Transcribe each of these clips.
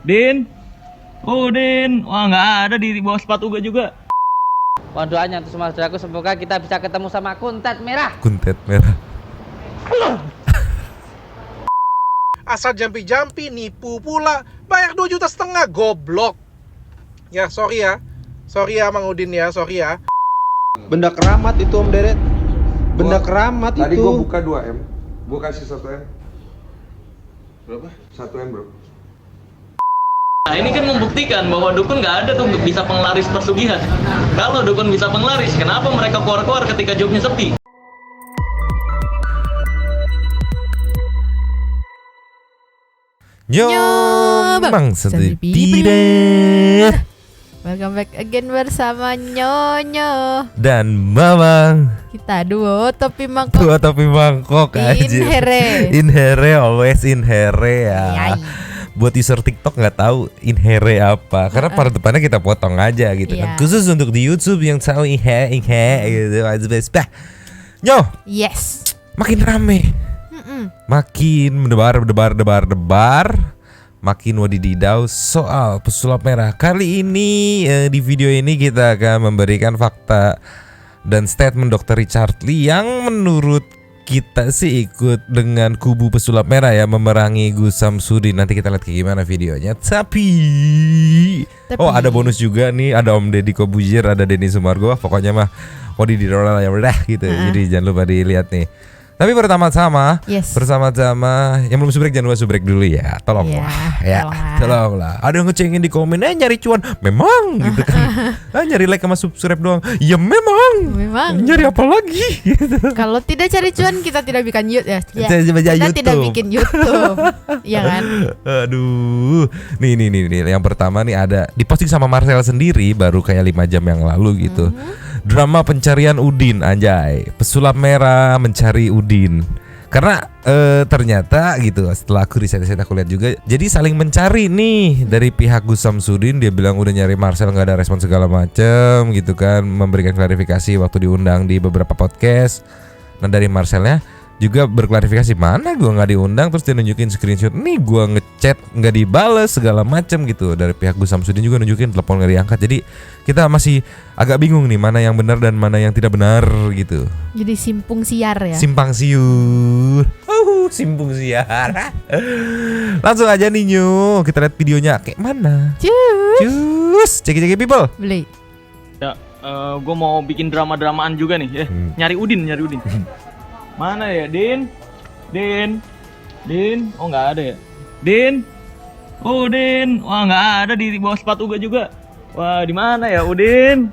Din. Oh, Din. Wah, nggak ada di bawah sepatu gue juga. Mohon doanya untuk semua saudaraku, semoga kita bisa ketemu sama kuntet merah. Kuntet merah. Asal jampi-jampi, nipu pula. Bayar 2,5 juta, goblok. Ya, sorry ya Mang Udin ya, sorry ya. Benda keramat itu Om Deret. Benda keramat Tadi itu. gua buka 2M, gua kasih 1M. Berapa? 1M bro. Nah, ini kan membuktikan bahwa dukun nggak ada tuh bisa penglaris pesugihan. Kalau dukun bisa penglaris, kenapa mereka keluar-keluar ketika jobnya sepi? Bang Sandy tidak. Welcome back again bersama Nyonyo Dan Mamang. kita duo topi mangkok. Tua topi mangkok aja. Inhere. Inhere, always inhere ya. Yai. Buat user TikTok nggak tahu inhere apa, karena part depannya kita potong aja gitu kan. Iya. Khusus untuk di YouTube yang tahu inhe gitu. Bah. Nyo, Yes. makin rame. Makin debar, makin wadididau soal pesulap merah. Kali ini di video ini kita akan memberikan fakta dan statement Dr. Richard Lee yang menurut kita sih ikut dengan kubu pesulap merah ya, memerangi Gus Samsudin. Nanti kita lihat kayak gimana videonya. Tapi oh, ada bonus juga nih, ada Om Deddy Kobuzir, ada Denny Sumargo. Pokoknya mah wadididau ya udah gitu. Jadi jangan lupa dilihat nih. Tapi bersama-sama yang belum subrek jangan lupa subrek dulu ya. Tolonglah tolonglah. Ada yang ngecengin di komen, nyari cuan. Memang gitu kan. Nyari like sama subscribe doang. Ya memang. Nyari apa lagi gitu. Kalau tidak cari cuan kita tidak bikin YouTube ya. Kita tidak bikin YouTube. Iya kan? Aduh. Nih yang pertama nih ada diposting sama Marcel sendiri baru kayak 5 jam yang lalu gitu. Drama pencarian Udin, anjay. Pesulap merah mencari Udin. Karena ternyata gitu, setelah aku riset aku lihat juga, jadi saling mencari nih dari pihak Gus Samsudin. Dia bilang udah nyari Marcel, nggak ada respon segala macem gitu kan, memberikan klarifikasi waktu diundang di beberapa podcast. Nah dari Marcelnya juga berklarifikasi, mana gua nggak diundang, terus dia nunjukin screenshot nih gua ngechat nggak dibales segala macem gitu. Dari pihak Gus Samsudin juga nunjukin telepon nggak diangkat. Jadi kita masih agak bingung nih mana yang benar dan mana yang tidak benar gitu. Jadi simpung siar ya. Simpang siur. Simpung siar. Langsung aja nih Nyu, kita lihat videonya kayak mana. Cus, cek people. Beli. Ya, gue mau bikin drama-dramaan juga nih. Nyari Udin. Mana ya, Din? Oh nggak ada ya. Din. Oh Din. Wah nggak ada di bawah sepatu gue juga. Wah di mana ya Udin?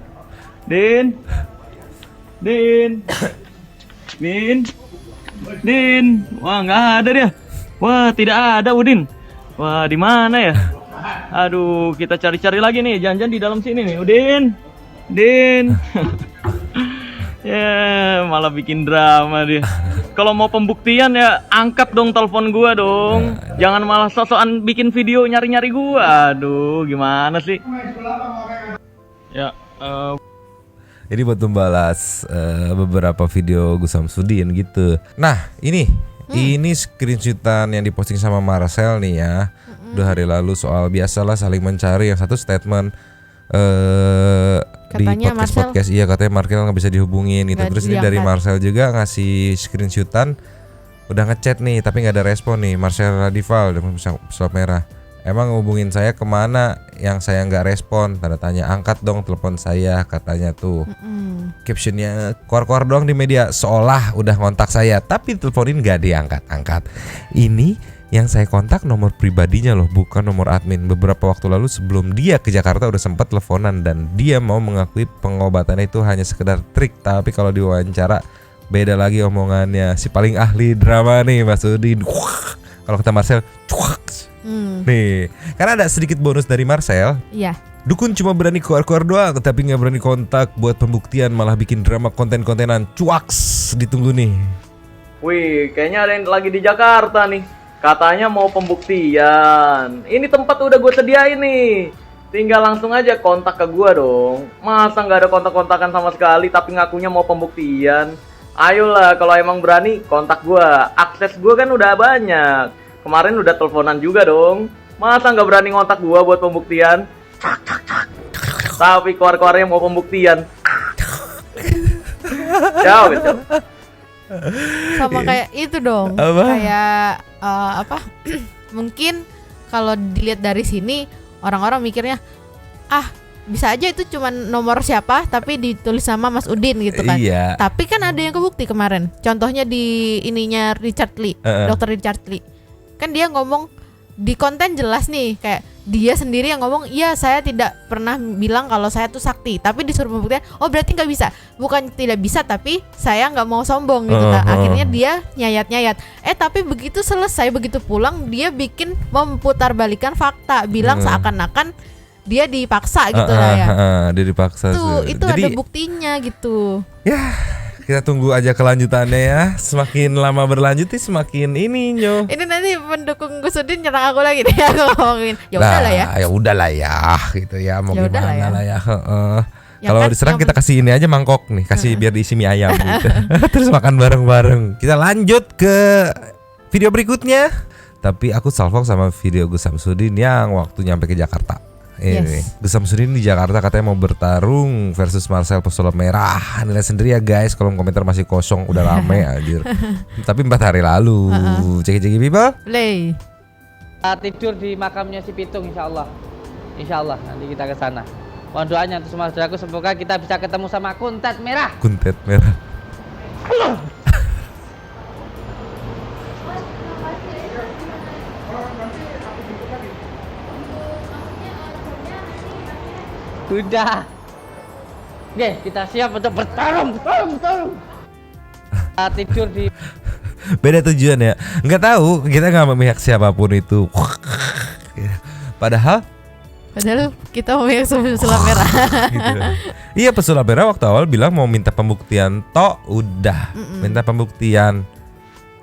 Din. Wah nggak ada dia. Wah tidak ada Udin. Wah di mana ya? Aduh kita cari-cari lagi nih. Jangan-jangan di dalam sini nih Udin. Ya malah bikin drama dia. Kalau mau pembuktian ya angkat dong telepon gua dong. Jangan malah sosokan bikin video nyari-nyari gua. Aduh gimana sih? Ya Jadi buat membalas beberapa video Gus Samsudin gitu. Nah ini screenshotan yang diposting sama Marcel nih ya. 2 hari lalu soal biasalah saling mencari. Yang satu statement Katanya di podcast iya katanya Marcel nggak bisa dihubungin gitu. Terus ini dari Marcel juga ngasih screenshotan udah ngechat nih tapi nggak ada respon nih. Marcel Radival dengan pesulap merah, emang hubungin saya kemana yang saya nggak respon, tanda tanya, angkat dong telepon saya katanya tuh. Captionnya keluar doang di media seolah udah ngontak saya tapi teleponin nggak diangkat. Ini yang saya kontak nomor pribadinya loh, bukan nomor admin. Beberapa waktu lalu sebelum dia ke Jakarta udah sempat teleponan dan dia mau mengakui pengobatannya itu hanya sekedar trik. Tapi kalau diwawancara beda lagi omongannya. Si paling ahli drama nih Mas Udin. Kalau kata Marcel, nih, karena ada sedikit bonus dari Marcel. Iya. Dukun cuma berani keluar doang, tapi nggak berani kontak buat pembuktian, malah bikin drama konten-kontenan. Cuaks, ditunggu nih. wih kayaknya ada yang lagi di Jakarta nih. Katanya mau pembuktian. Ini tempat udah gue sediain nih. Tinggal langsung aja kontak ke gue dong. Masa nggak ada kontak-kontakan sama sekali tapi ngakunya mau pembuktian. Ayolah kalau emang berani kontak gue. Akses gue kan udah banyak. Kemarin udah teleponan juga dong. Masa nggak berani ngontak gua buat pembuktian? Tapi keluar-keluarnya mau pembuktian. Jauh gitu. Sama kayak itu dong. Apa? Kayak apa? Mungkin kalau dilihat dari sini orang-orang mikirnya bisa aja itu cuma nomor siapa tapi ditulis sama Mas Udin gitu kan. Iya. Tapi kan ada yang kebukti kemarin. Contohnya di ininya Richard Lee, Dr. Richard Lee. Kan dia ngomong di konten jelas nih, kayak dia sendiri yang ngomong, iya saya tidak pernah bilang kalau saya tuh sakti, tapi disuruh pembuktian, oh berarti nggak bisa, bukan tidak bisa tapi saya nggak mau sombong gitu kan. Akhirnya dia nyayat tapi begitu selesai, begitu pulang dia bikin memutarbalikan fakta, bilang seakan-akan dia dipaksa gitu lah ya. Dia dipaksa. Itu Jadi, ada buktinya gitu. ya kita tunggu aja kelanjutannya ya. Semakin lama berlanjut semakin ini nyo. Ini nanti pendukung Gus Udin nyerang aku lagi nih, aku ngomongin. Ya udahlah ya. Ya udahlah ya gitu ya, mau Ya udahlah gimana ya. lah ya. Ya Kalau kan, diserang yang kita kasih ini aja mangkok nih, kasih biar diisi mie ayam gitu. Terus makan bareng-bareng. Kita lanjut ke video berikutnya. Tapi aku salvok sama video Gus Samsudin yang waktu nyampe ke Jakarta. Ini Gus Samsudin di Jakarta katanya mau bertarung versus Marcel Pesulap Merah. Nilai sendiri ya guys, kolom komentar masih kosong, udah rame anjir. Tapi 4 hari lalu. Ceki-ceki people. Play. Tidur di makamnya si Pitung insyaallah. Insyaallah nanti kita ke sana. Mohon doanya untuk semua saudaraku, semoga kita bisa ketemu sama Kuntet Merah. Kuntet Merah. Udah. Oke, kita siap untuk bertarung. Tidur di Beda tujuan ya. Nggak tahu, kita nggak memihak siapapun itu. Padahal kita mau yang pesulap merah. gitu. Iya, pesulap merah waktu awal bilang mau minta pembuktian, udah minta pembuktian,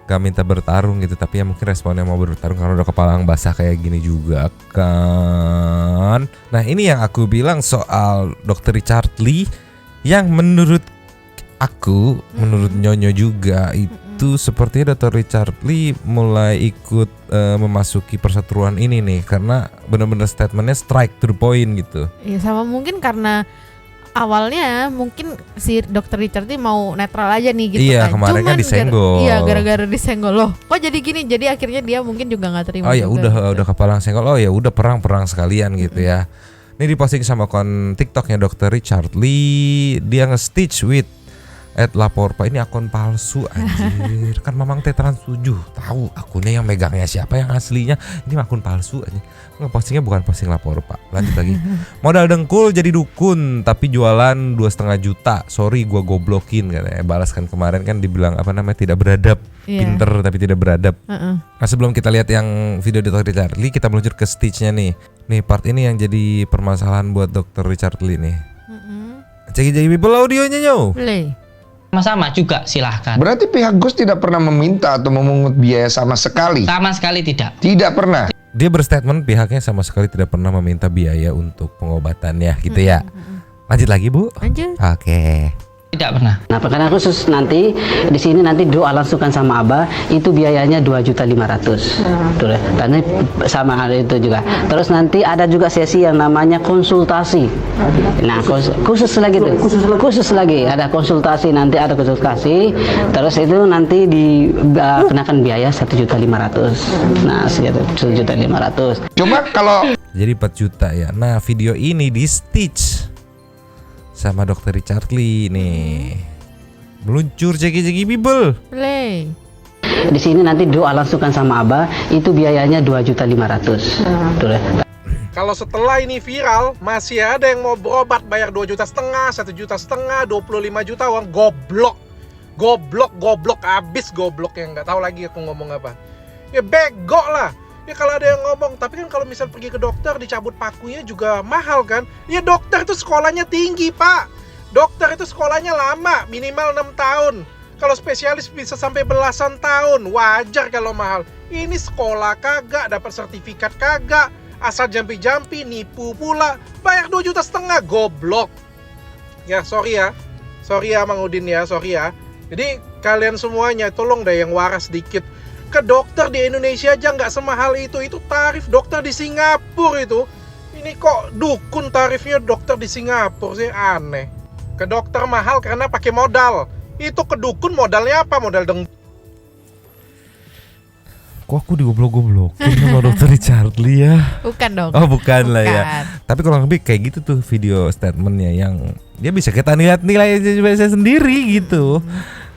gak minta bertarung gitu. Tapi ya mungkin responnya mau bertarung karena udah kepalang basah kayak gini juga kan. Nah ini yang aku bilang soal Dr. Richard Lee, yang menurut aku, menurut Nyonyo juga itu sepertinya Dr. Richard Lee mulai ikut memasuki perseteruan ini nih, karena benar-benar statementnya strike to the point gitu. Iya, sama mungkin karena awalnya mungkin si Dr. Richard ini mau netral aja nih gitu Iya, kan. kemarin kan disenggol. Gara-gara disenggol loh. Kok jadi gini? Jadi akhirnya dia mungkin juga nggak terima. Oh ya juga, gitu. udah kepalang senggol. Oh ya udah perang sekalian gitu ya. Ini diposting sama akun TikToknya Dr. Richard Lee. Dia nge-stitch with @laporpa. Ini akun palsu anjir. Kan Mamang T Trans 7 tahu akunnya yang megangnya siapa yang aslinya. Ini akun palsu anjir. Ngepostingnya bukan posting Laporpa. Lanjut lagi. Modal dengkul jadi dukun tapi jualan 2,5 juta. Sorry gua goblokin katanya. Balas kan kemarin kan dibilang apa namanya, tidak beradab. Iya. Pinter tapi tidak beradab. Nah sebelum kita lihat yang video Dr. Richard Lee, kita meluncur ke stitchnya nih. Nih part ini yang jadi permasalahan buat Dr. Richard Lee nih. Cek people audionya nyo. Play. Sama-sama juga silahkan. Berarti pihak Gus tidak pernah meminta atau memungut biaya sama sekali? Sama sekali tidak. Tidak pernah. Dia berstatement pihaknya sama sekali tidak pernah meminta biaya untuk pengobatannya gitu ya. Lanjut lagi Bu. Lanjut. Oke. Tidak pernah. Nah, perkara khusus nanti di sini nanti doa langsungkan sama Abah itu biayanya 2.500.000. Betul ya. Dan sama ada itu juga. Terus nanti ada juga sesi yang namanya konsultasi. Nah, khusus lagi tuh. Khusus lagi ada konsultasi, nanti ada konsultasi. Terus itu nanti dikenakan biaya 1.500.000. Nah, segitu 1.500.000. Coba kalau Jadi 4 juta ya. Nah video ini di stitch sama Dr. Richard Lee nih. Meluncur ceki-ceki people. Play. Di sini nanti doa langsungkan sama Abah itu biayanya 2.500.000. Betul ya. Kalau setelah ini viral, masih ada yang mau berobat bayar 2,5 juta, 1,5 juta, 25 juta uang, goblok abis goblok, yang nggak tahu lagi aku ngomong apa. Ya bego lah. Ya kalau ada yang ngomong, tapi kan kalau misal pergi ke dokter dicabut pakunya juga mahal kan? Ya dokter itu sekolahnya tinggi pak. Dokter itu sekolahnya lama, minimal 6 tahun. Kalau spesialis bisa sampai belasan tahun, wajar kalau mahal. Ini sekolah kagak, dapat sertifikat kagak, asal jampi-jampi, nipu pula, bayar 2,5 juta, goblok. Ya sorry ya Mang Udin ya, sorry ya. Jadi kalian semuanya tolong deh yang waras dikit. Ke dokter di Indonesia aja nggak semahal itu tarif dokter di Singapura itu. Ini kok dukun tarifnya dokter di Singapura sih, aneh. Ke dokter mahal karena pakai modal. Itu ke dukun modalnya apa? Modal Kok aku digoblok-goblokin sama dokter Richard Lee ya? Bukan dong. Oh bukan lah ya. Bukan. Tapi kurang lebih kayak gitu tuh video statementnya, yang dia bisa kita lihat nilai saya sendiri gitu.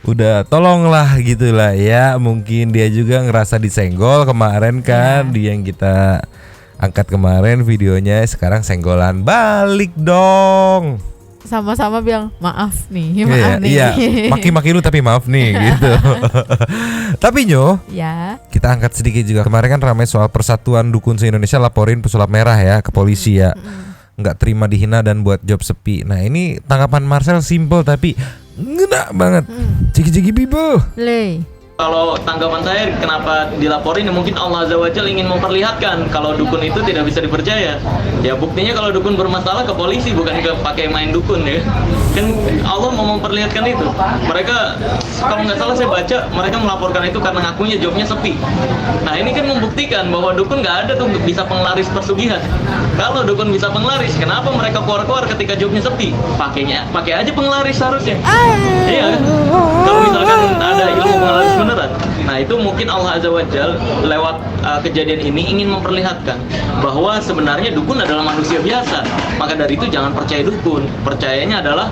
Udah tolonglah gitulah ya. Mungkin dia juga ngerasa disenggol kemarin kan, dia yang kita angkat kemarin videonya, sekarang senggolan balik dong. Sama-sama bilang maaf nih, maaf nih. Iya, maki-maki lu tapi maaf nih gitu. Tapi Nyo, Ya. kita angkat sedikit juga. Kemarin kan ramai soal Persatuan Dukun se-Indonesia laporin pesulap merah ya ke polisi ya. Nggak terima dihina dan buat job sepi. Nah ini tanggapan Marcel simple tapi ngena banget. Ciki-ciki people. Le. Kalau tanggapan saya kenapa dilaporin, ya mungkin Allah Azza wa Jalla ingin memperlihatkan kalau dukun itu tidak bisa dipercaya. Ya buktinya kalau dukun bermasalah ke polisi, bukan ke pakai main dukun ya. Kan Allah mau memperlihatkan itu. Mereka kalau nggak salah saya baca, mereka melaporkan itu karena ngakunya jobnya sepi. Nah ini kan membuktikan bahwa dukun nggak ada tuh bisa penglaris pesugihan. Kalau dukun bisa penglaris, kenapa mereka keluar-keluar ketika jobnya sepi? Pakai aja penglaris harusnya. Iya kan? Kalau misalkan ada ilmu penglaris beneran. Nah itu mungkin Allah Azza wa Jalla lewat kejadian ini ingin memperlihatkan bahwa sebenarnya dukun adalah manusia biasa. Maka dari itu jangan percaya dukun. Percayanya adalah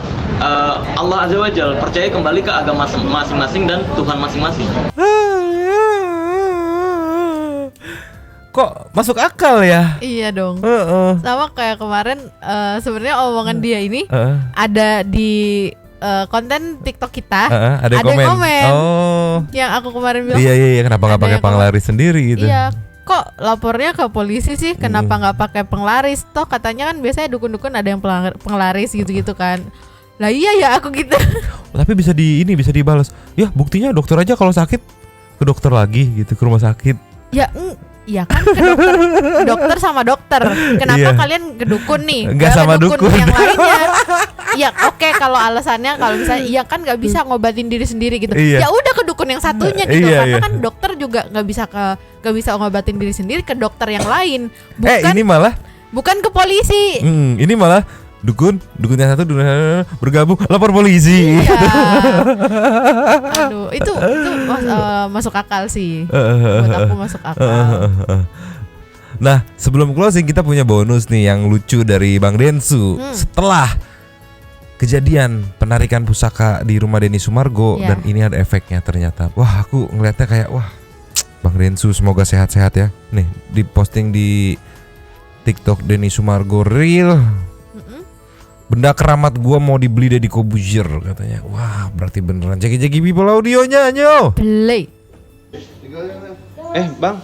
Allah Azza wa Jalla. Percaya kembali ke agama masing-masing dan Tuhan masing-masing. Kok masuk akal ya? Iya dong. Sama kayak kemarin sebenarnya omongan dia ini ada di konten TikTok kita. Ada yang komen. Oh. Yang aku kemarin bilang. Iya, kenapa nggak pakai penglaris sendiri gitu? Iya. Kok lapornya ke polisi sih? Kenapa nggak pakai penglaris? Toh katanya kan biasanya dukun-dukun ada yang penglaris gitu-gitu kan. Lah iya ya aku gitu. Tapi bisa dibalas. Ya buktinya dokter aja kalau sakit ke dokter lagi gitu, ke rumah sakit. Ya kan ke dokter sama dokter. Kenapa kalian ke dukun nih? Enggak sama dukun yang lainnya. Ya oke, kalau alasannya kalau misalnya iya kan nggak bisa ngobatin diri sendiri gitu. Ya udah ke dukun yang satunya gitu, karena kan dokter juga nggak bisa ngobatin diri sendiri, ke dokter yang lain. Bukan ke polisi. Ini malah dukun yang satu bergabung lapor polisi. Iya. Aduh, itu masuk akal sih. Buat aku masuk akal. Nah, sebelum closing kita punya bonus nih yang lucu dari Bang Densu. Setelah kejadian penarikan pusaka di rumah Denny Sumargo, dan ini ada efeknya ternyata. Wah, aku ngeliatnya kayak Bang Densu semoga sehat-sehat ya. Nih, diposting di TikTok Denny Sumargo Real. Benda keramat gua mau dibeli Deddy Kobuzier katanya. Wah, berarti beneran. Jagi-jagi people audionya Nyo. Beli. Bang.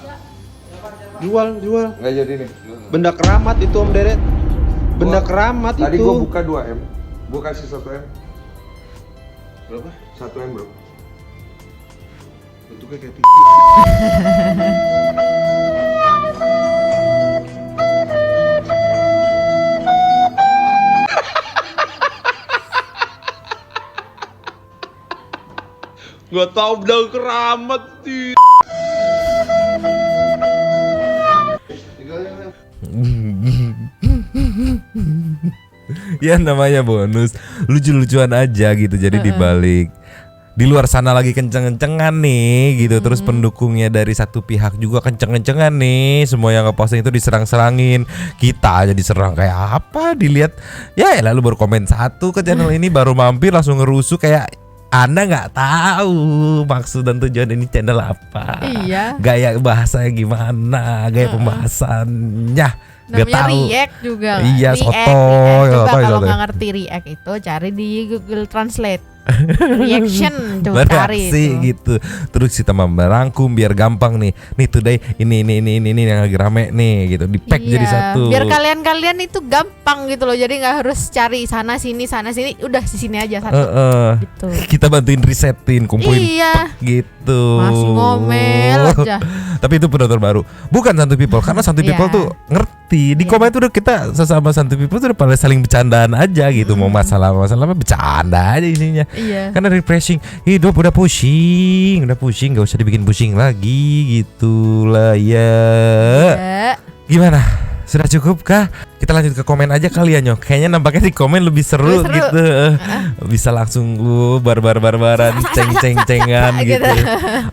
Jual. Nggak jadi nih. Benda keramat itu Om Deret. Benda keramat Tadi itu. gua buka 2M. Gua kasih 1M. Berapa? 1M bro. Bentuknya kayak Gak tau benda keramat sih. Ya namanya bonus, lucu-lucuan aja gitu. Jadi dibalik di luar sana lagi kenceng-kencengan nih gitu, terus pendukungnya dari satu pihak juga kenceng-kencengan nih, semua yang ngeposting itu diserang-serangin, kita aja diserang kayak apa, dilihat ya lalu baru komen satu ke channel ini baru mampir langsung ngerusuh kayak Anda nggak tahu maksud dan tujuan ini channel apa, gaya bahasanya gimana, gaya pembahasannya. Namanya react juga. Iya, react. Coba kalau nggak ngerti react itu cari di Google Translate. Reaction tuh cari itu. Gitu. Terus kita merangkum biar gampang nih. Nih today ini yang lagi rame nih gitu. Di pack jadi satu. Biar kalian itu gampang gitu loh. Jadi nggak harus cari sana sini, udah di sini aja satu. Gitu. Kita bantuin risetin, kumpulin Iya. gitu. gitu. Masih ngomel aja. Tapi itu penonton baru, bukan Santuy People, karena Santuy People Iya. tuh ngerti. Di komen tuh udah kita sesama Santuy People tuh udah pada saling bercandaan aja gitu. Mau masalah bercanda aja isinya. Iya. Karena refreshing, hidup udah pusing, gak usah dibikin pusing lagi gitulah ya. Ya. Gimana? Sudah cukup kah? Kita lanjut ke komen aja kali ya Nyok. Kayaknya nampaknya di komen lebih seru, Lebih seru. gitu. Bisa langsung barbaran ceng-cengan gitu.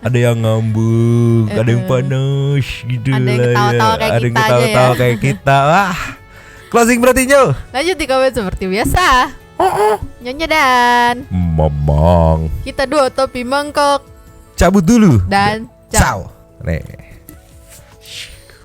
Ada yang ngambek, ada yang panas gitu Ada yang lah ya. ketawa-tawa kayak Ada yang kita aja ketawa-tawa ya. kayak kita. Wah. Closing berarti Nyok. Lanjut di komen seperti biasa. Nyonya dan Momong. kita dua topi mangkok Cabut dulu. dan Ciao. Nih.